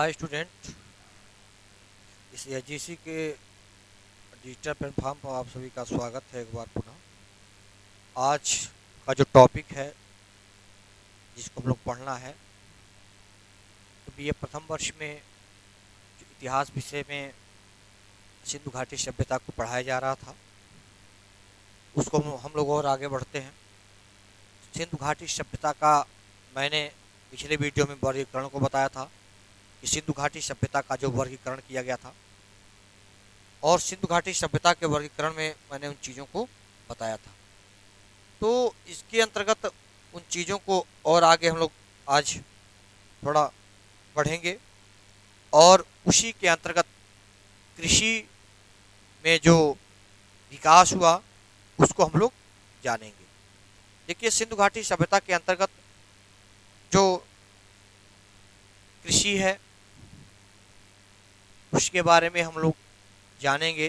Hi student. इस AGC के digital platform पर आप सभी का स्वागत है एक बार पुनः। आज का जो टॉपिक है जिसको हम लोग पढ़ना है, तो बीए प्रथम वर्ष में जो इतिहास विषय में सिंधु घाटी सभ्यता को पढ़ाया जा रहा था, उसको हम लोग और आगे बढ़ते हैं। सिंधु घाटी सभ्यता का मैंने पिछले वीडियो में वर्गीकरण को बताया था कि सिंधु घाटी सभ्यता का जो वर्गीकरण किया गया था, और सिंधु घाटी सभ्यता के वर्गीकरण में मैंने उन चीज़ों को बताया था। तो इसके अंतर्गत उन चीज़ों को और आगे हम लोग आज थोड़ा बढ़ेंगे, और उसी के अंतर्गत कृषि में जो विकास हुआ उसको हम लोग जानेंगे। देखिए, सिंधु घाटी सभ्यता के अंतर्गत जो कृषि है उसके बारे में हम लोग जानेंगे।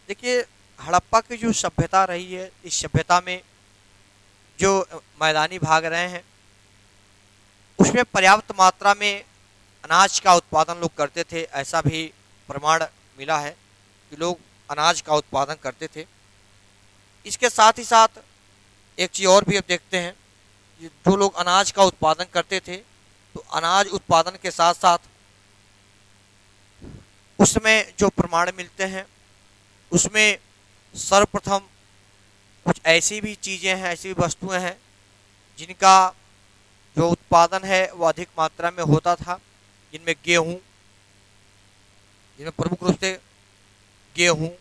देखिए, हड़प्पा की जो सभ्यता रही है, इस सभ्यता में जो मैदानी भाग रहे हैं उसमें पर्याप्त मात्रा में अनाज का उत्पादन लोग करते थे। ऐसा भी प्रमाण मिला है कि लोग अनाज का उत्पादन करते थे। इसके साथ ही साथ एक चीज़ और भी अब देखते हैं, जो लोग अनाज का उत्पादन करते थे, तो अनाज उत्पादन के साथ साथ उसमें जो प्रमाण मिलते हैं उसमें सर्वप्रथम कुछ ऐसी भी चीज़ें हैं, ऐसी वस्तुएं हैं जिनका जो उत्पादन है वो अधिक मात्रा में होता था, जिनमें गेहूँ, जिनमें प्रमुख रूप से गेहूँ,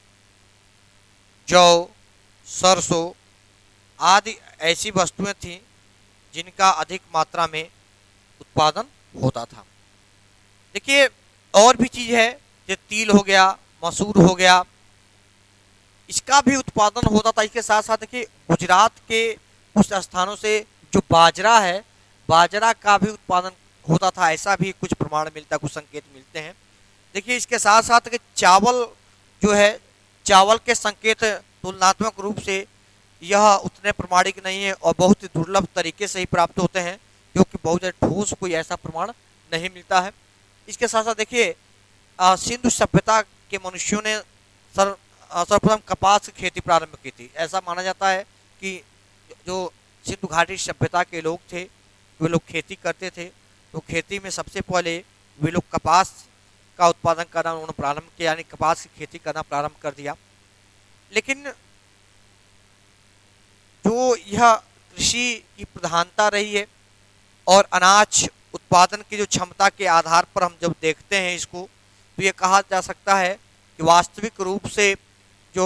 जौ, सरसों आदि ऐसी वस्तुएं थीं जिनका अधिक मात्रा में उत्पादन होता था। देखिए, और भी चीज़ है, जैसे तिल हो गया, मसूर हो गया, इसका भी उत्पादन होता था। इसके साथ साथ देखिए, गुजरात के कुछ स्थानों से जो बाजरा है, बाजरा का भी उत्पादन होता था। ऐसा भी कुछ प्रमाण मिलता है, कुछ संकेत मिलते हैं। देखिए, इसके साथ साथ कि चावल जो है, चावल के संकेत तुलनात्मक रूप से यह उतने प्रमाणिक नहीं है और बहुत ही दुर्लभ तरीके से ही प्राप्त होते हैं, क्योंकि बहुत ठोस कोई ऐसा प्रमाण नहीं मिलता है। इसके साथ साथ देखिए, सिंधु सभ्यता के मनुष्यों ने सर्वप्रथम कपास की खेती प्रारंभ की थी। ऐसा माना जाता है कि जो सिंधु घाटी सभ्यता के लोग थे, वे लोग खेती करते थे, तो खेती में सबसे पहले वे लोग कपास का उत्पादन करना उन्होंने प्रारंभ किया, यानी कपास की खेती करना प्रारंभ कर दिया। लेकिन जो यह कृषि की प्रधानता रही है और अनाज उत्पादन की जो क्षमता के आधार पर हम जब देखते हैं इसको, तो ये कहा जा सकता है कि वास्तविक रूप से जो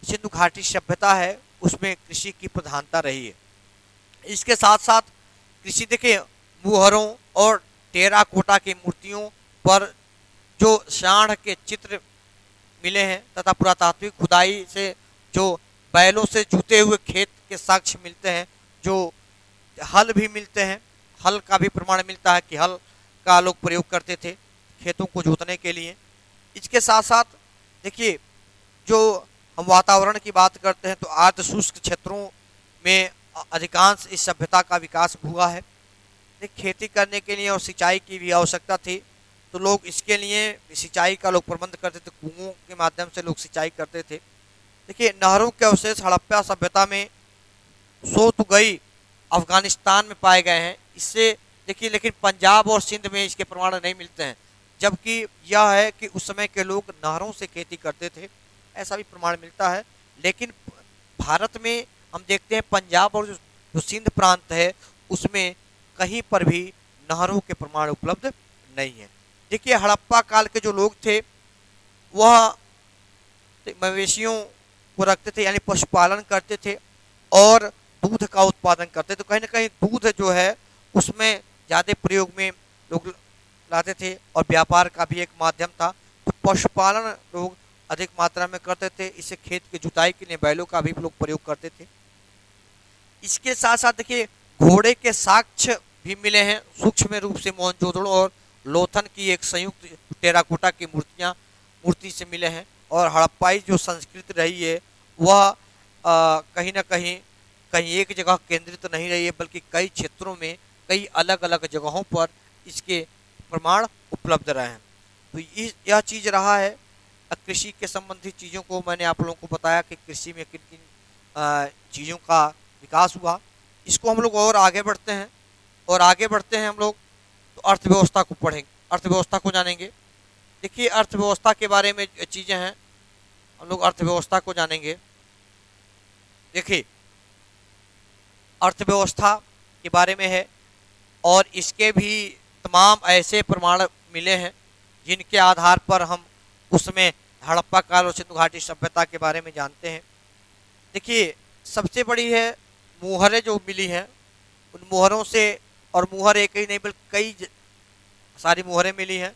सिंधु घाटी सभ्यता है उसमें कृषि की प्रधानता रही है। इसके साथ साथ कृषि, देखिए, मुहरों और टेराकोटा की मूर्तियों पर जो सांड के चित्र मिले हैं तथा पुरातात्विक खुदाई से जो बैलों से जुते हुए खेत के साक्ष्य मिलते हैं, जो हल भी मिलते हैं, हल का भी प्रमाण मिलता है कि हल का लोग प्रयोग करते थे खेतों को जोतने के लिए। इसके साथ साथ देखिए, जो हम वातावरण की बात करते हैं तो आर्द्र शुष्क क्षेत्रों में अधिकांश इस सभ्यता का विकास हुआ है। खेती करने के लिए और सिंचाई की भी आवश्यकता थी, तो लोग इसके लिए सिंचाई का लोग प्रबंध करते थे, कुओं के माध्यम से लोग सिंचाई करते थे। देखिए, नहरों के अवशेष हड़प्पा सभ्यता में सो तो गई अफगानिस्तान में पाए गए हैं। इससे देखिए, लेकिन पंजाब और सिंध में इसके प्रमाण नहीं मिलते हैं, जबकि यह है कि उस समय के लोग नहरों से खेती करते थे, ऐसा भी प्रमाण मिलता है। लेकिन भारत में हम देखते हैं पंजाब और जो सिंध प्रांत है उसमें कहीं पर भी नहरों के प्रमाण उपलब्ध नहीं है। देखिए, हड़प्पा काल के जो लोग थे वह मवेशियों को रखते थे, यानी पशुपालन करते थे और दूध का उत्पादन करते थे। तो कहीं ना कहीं दूध जो है उसमें ज़्यादा प्रयोग में लोग लाते थे और व्यापार का भी एक माध्यम था। तो पशुपालन लोग अधिक मात्रा में करते थे, इससे खेत की जुताई के लिए बैलों का भी लोग प्रयोग करते थे। इसके साथ साथ देखिए, घोड़े के साक्ष्य भी मिले हैं सूक्ष्म रूप से मोहनजोदड़ो और लोथन की एक संयुक्त टेराकोटा की मूर्ति से मिले हैं। और हड़प्पाई जो संस्कृति रही है वह कहीं ना कहीं एक जगह केंद्रित नहीं रही है, बल्कि कई क्षेत्रों में, कई अलग अलग जगहों पर इसके प्रमाण उपलब्ध रहे हैं। तो यह चीज़ रहा है। कृषि के संबंधित चीज़ों को मैंने आप लोगों को बताया कि कृषि में किन किन चीज़ों का विकास हुआ। इसको हम लोग और आगे बढ़ते हैं, और आगे बढ़ते हैं हम लोग तो अर्थव्यवस्था को पढ़ेंगे, अर्थव्यवस्था को जानेंगे। देखिए अर्थव्यवस्था के बारे में चीज़ें हैं, हम लोग अर्थव्यवस्था को जानेंगे। देखिए अर्थव्यवस्था के बारे में है, और इसके भी तमाम ऐसे प्रमाण मिले हैं जिनके आधार पर हम उसमें हड़प्पा काल और सिंधु घाटी सभ्यता के बारे में जानते हैं। देखिए सबसे बड़ी है मुहरें जो मिली हैं, उन मुहरों से, और मुहर एक ही नहीं बल्कि कई सारी मुहरें मिली हैं,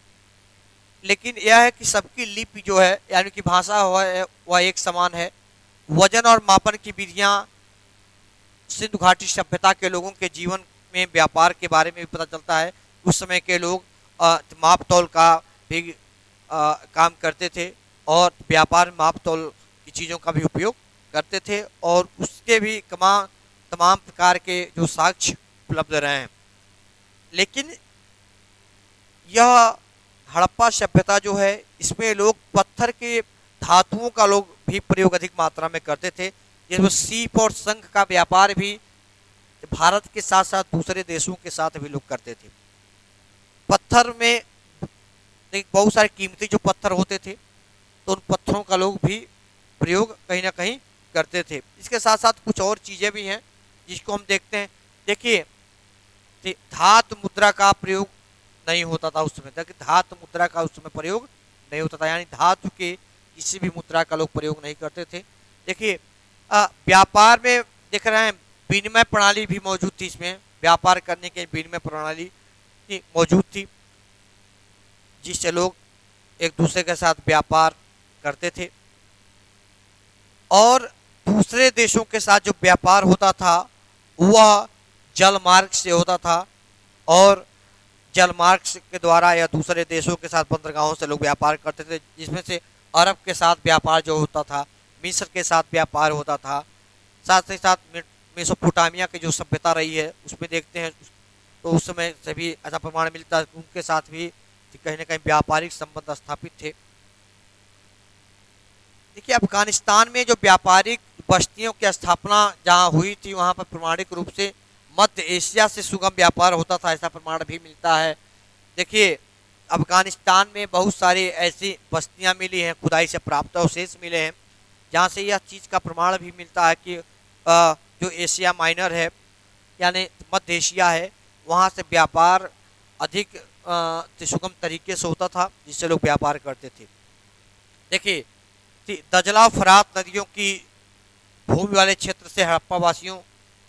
लेकिन यह है कि सबकी लिपि जो है यानी कि भाषा वह एक समान है। वजन और मापन की विधियाँ सिंधु घाटी सभ्यता के लोगों के जीवन में व्यापार के बारे में भी पता चलता है। उस समय के लोग माप तौल का भी काम करते थे, और व्यापार में माप तौल की चीज़ों का भी उपयोग करते थे, और उसके भी तमाम प्रकार के जो साक्ष्य उपलब्ध रहे हैं। लेकिन यह हड़प्पा सभ्यता जो है, इसमें लोग पत्थर के धातुओं का लोग भी प्रयोग अधिक मात्रा में करते थे, जिसमें सीप और शंख का व्यापार भी भारत के साथ साथ दूसरे देशों के साथ भी लोग करते थे। पत्थर में बहुत सारे कीमती जो पत्थर होते थे, तो उन पत्थरों का लोग भी प्रयोग कहीं ना कहीं करते थे। इसके साथ साथ कुछ और चीज़ें भी हैं जिसको हम देखते हैं। देखिए धातु मुद्रा का प्रयोग नहीं होता था उस समय तक, धातु मुद्रा का उस समय प्रयोग नहीं होता था, यानी धातु के किसी भी मुद्रा का लोग प्रयोग नहीं करते थे। देखिए व्यापार में देख रहे हैं विनिमय प्रणाली भी मौजूद थी, इसमें व्यापार करने के विनिमय प्रणाली मौजूद थी, जिससे लोग एक दूसरे के साथ व्यापार करते थे। और दूसरे देशों के साथ जो व्यापार होता था वह जल मार्ग से होता था, और जल मार्ग के द्वारा या दूसरे देशों के साथ बंदरगाहों से लोग व्यापार करते थे, जिसमें से अरब के साथ व्यापार जो होता था, मिस्र के साथ व्यापार होता था, साथ ही साथ मेसोपोटामिया की जो सभ्यता रही है उसमें देखते हैं, तो उस समय से भी ऐसा प्रमाण मिलता है, उनके साथ भी कहीं ना कहीं व्यापारिक संबंध स्थापित थे। देखिए अफगानिस्तान में जो व्यापारिक बस्तियों की स्थापना जहाँ हुई थी, वहाँ पर प्रमाणिक रूप से मध्य एशिया से सुगम व्यापार होता था, ऐसा प्रमाण भी मिलता है। देखिए अफगानिस्तान में बहुत सारी ऐसी बस्तियाँ मिली हैं, खुदाई से प्राप्त अवशेष मिले हैं, जहाँ से यह चीज़ का प्रमाण भी मिलता है कि जो एशिया माइनर है यानी मध्य एशिया है, वहाँ से व्यापार अधिक सुगम तरीके से होता था, जिससे लोग व्यापार करते थे। देखिए दजला फरात नदियों की भूमि वाले क्षेत्र से हड़प्पा वासियों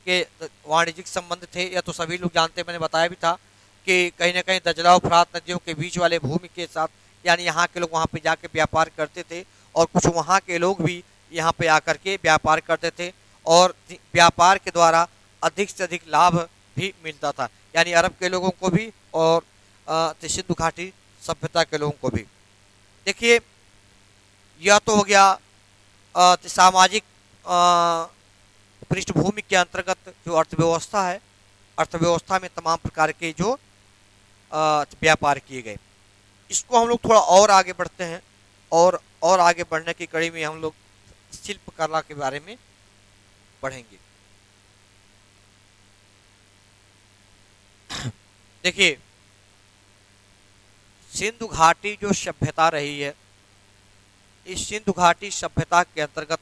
के वाणिज्यिक संबंध थे, यह तो सभी लोग जानते हैं, मैंने बताया भी था कि कहीं ना कहीं दजला और फरात नदियों के बीच वाले भूमि के साथ, यानी यहाँ के लोग वहाँ पे जाके व्यापार करते थे, और कुछ वहाँ के लोग भी यहाँ पे आकर के व्यापार करते थे, और व्यापार के द्वारा अधिक से अधिक लाभ भी मिलता था, यानी अरब के लोगों को भी और सिंधु घाटी सभ्यता के लोगों को भी। देखिए यह तो हो गया सामाजिक पृष्ठभूमि के अंतर्गत जो अर्थव्यवस्था है, अर्थव्यवस्था में तमाम प्रकार के जो व्यापार किए गए। इसको हम लोग थोड़ा और आगे बढ़ते हैं, और आगे बढ़ने की कड़ी में हम लोग शिल्पकला के बारे में पढ़ेंगे। देखिए सिंधु घाटी जो सभ्यता रही है, इस सिंधु घाटी सभ्यता के अंतर्गत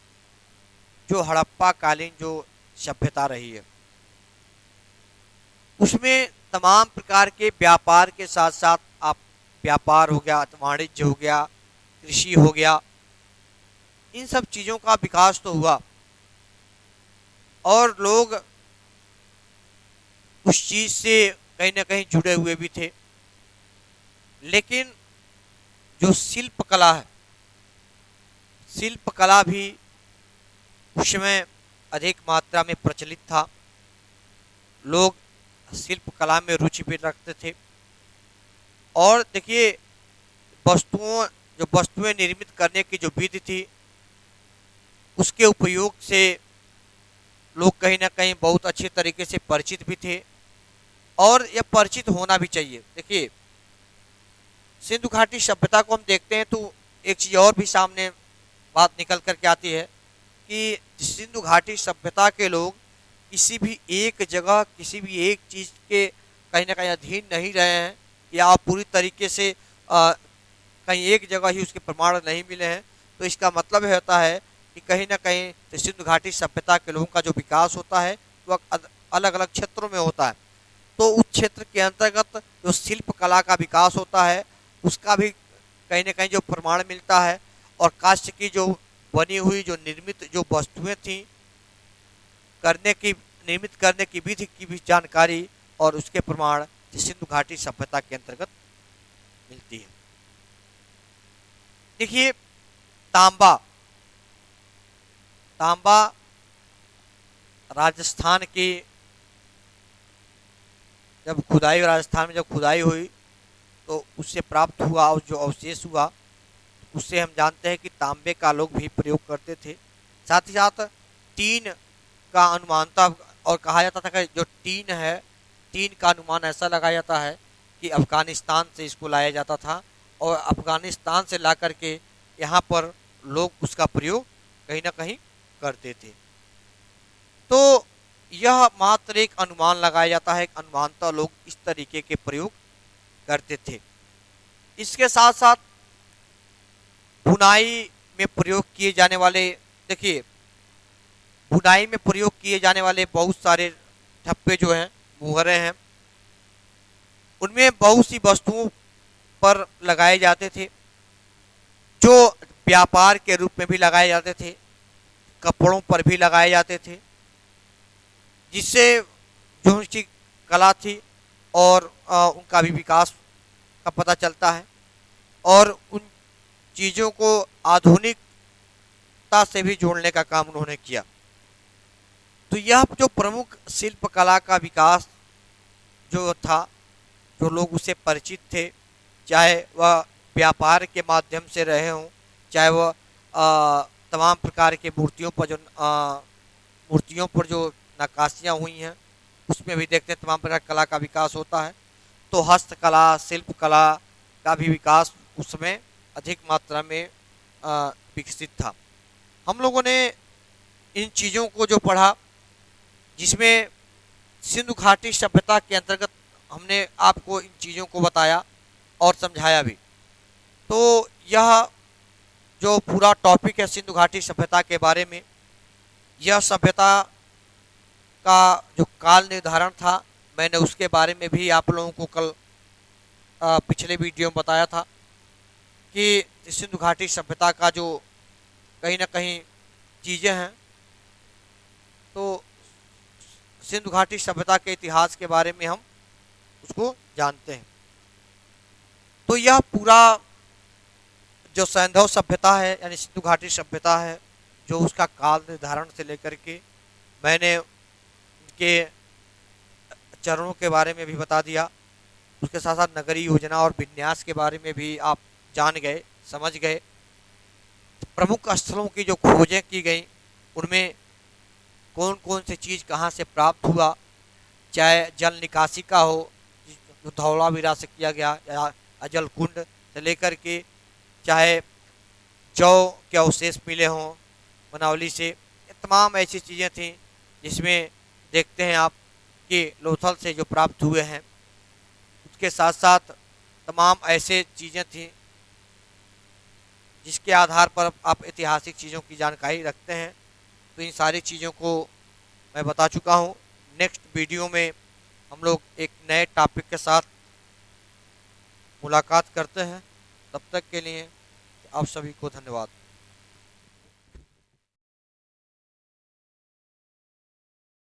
जो हड़प्पा कालीन जो सभ्यता रही है, उसमें तमाम प्रकार के व्यापार के साथ साथ आप व्यापार हो गया, वाणिज्य हो गया, कृषि हो गया, इन सब चीज़ों का विकास तो हुआ, और लोग उस चीज़ से कहीं ना कहीं जुड़े हुए भी थे। लेकिन जो शिल्पकला है, शिल्पकला भी उस समय अधिक मात्रा में प्रचलित था, लोग शिल्पकला में रुचि भी रखते थे। और देखिए वस्तुएं निर्मित करने की जो विधि थी, उसके उपयोग से लोग कहीं ना कहीं बहुत अच्छे तरीके से परिचित भी थे, और यह परिचित होना भी चाहिए। देखिए सिंधु घाटी सभ्यता को हम देखते हैं तो एक चीज़ और भी सामने बात निकल कर के आती है कि सिंधु घाटी सभ्यता के लोग किसी भी एक जगह किसी भी एक चीज़ के कहीं ना कहीं अधीन नहीं रहे हैं, या पूरी तरीके से कहीं एक जगह ही उसके प्रमाण नहीं मिले हैं। तो इसका मतलब यह होता है कि कहीं ना कहीं तो सिंधु घाटी सभ्यता के लोगों का जो विकास होता है वह अलग अलग क्षेत्रों में होता है। तो उस क्षेत्र के अंतर्गत जो शिल्प कला का विकास होता है उसका भी कहीं ना कहीं जो प्रमाण मिलता है, और काष्ठ की जो बनी हुई जो निर्मित जो वस्तुएं थी निर्मित करने की विधि की भी जानकारी और उसके प्रमाण सिंधु घाटी सभ्यता के अंतर्गत मिलती है। देखिए तांबा, तांबा राजस्थान की जब खुदाई राजस्थान में जब खुदाई हुई तो उससे प्राप्त हुआ और जो अवशेष हुआ उससे हम जानते हैं कि तांबे का लोग भी प्रयोग करते थे। साथ ही साथ टीन का अनुमान था, और कहा जाता था कि जो टीन है, टीन का अनुमान ऐसा लगाया जाता है कि अफ़गानिस्तान से इसको लाया जाता था, और अफ़गानिस्तान से ला करके यहाँ पर लोग उसका प्रयोग कहीं ना कहीं करते थे। तो यह मात्र एक अनुमान लगाया जाता है, अनुमानतः लोग इस तरीके के प्रयोग करते थे। इसके साथ साथ बुनाई में प्रयोग किए जाने वाले, देखिए बुनाई में प्रयोग किए जाने वाले बहुत सारे ठप्पे जो हैं, मुहरे हैं, उनमें बहुत सी वस्तुओं पर लगाए जाते थे जो व्यापार के रूप में भी लगाए जाते थे, कपड़ों पर भी लगाए जाते थे, जिससे जो उनकी कला थी और उनका भी विकास का पता चलता है, और उन चीज़ों को आधुनिकता से भी जोड़ने का काम उन्होंने किया। तो यह जो प्रमुख शिल्प कला का विकास जो था, जो लोग उससे परिचित थे, चाहे वह व्यापार के माध्यम से रहे हों, चाहे वह तमाम प्रकार के मूर्तियों पर जो नक्काशियाँ हुई हैं उसमें भी देखते हैं तमाम प्रकार कला का विकास होता है। तो हस्तकला, शिल्प कला का भी विकास उसमें अधिक मात्रा में विकसित था। हम लोगों ने इन चीज़ों को जो पढ़ा, जिसमें सिंधु घाटी सभ्यता के अंतर्गत हमने आपको इन चीज़ों को बताया और समझाया भी। तो यह जो पूरा टॉपिक है सिंधु घाटी सभ्यता के बारे में, यह सभ्यता का जो काल निर्धारण था, मैंने उसके बारे में भी आप लोगों को कल पिछले वीडियो में बताया था कि सिंधु घाटी सभ्यता का जो कहीं ना कहीं चीज़ें हैं, तो सिंधु घाटी सभ्यता के इतिहास के बारे में हम उसको जानते हैं। तो यह पूरा जो सैंधव सभ्यता है यानी सिंधु घाटी सभ्यता है, जो उसका काल निर्धारण से लेकर के मैंने उनके चरणों के बारे में भी बता दिया, उसके साथ साथ नगरीय योजना और विन्यास के बारे में भी आप जान गए, समझ गए। प्रमुख स्थलों की जो खोजें की गई उनमें कौन कौन सी चीज़ कहाँ से प्राप्त हुआ, चाहे जल निकासी का हो जो धौलावीरा से किया गया, या अजल कुंड से लेकर के चाहे जौ के अवशेष मिले हों मनावली से, ये तमाम ऐसी चीज़ें थीं जिसमें देखते हैं आप कि लोथल से जो प्राप्त हुए हैं। उसके साथ साथ तमाम ऐसे चीज़ें थीं जिसके आधार पर आप ऐतिहासिक चीज़ों की जानकारी रखते हैं। तो इन सारी चीज़ों को मैं बता चुका हूँ। नेक्स्ट वीडियो में हम लोग एक नए टॉपिक के साथ मुलाकात करते हैं। तब तक के लिए आप सभी को धन्यवाद।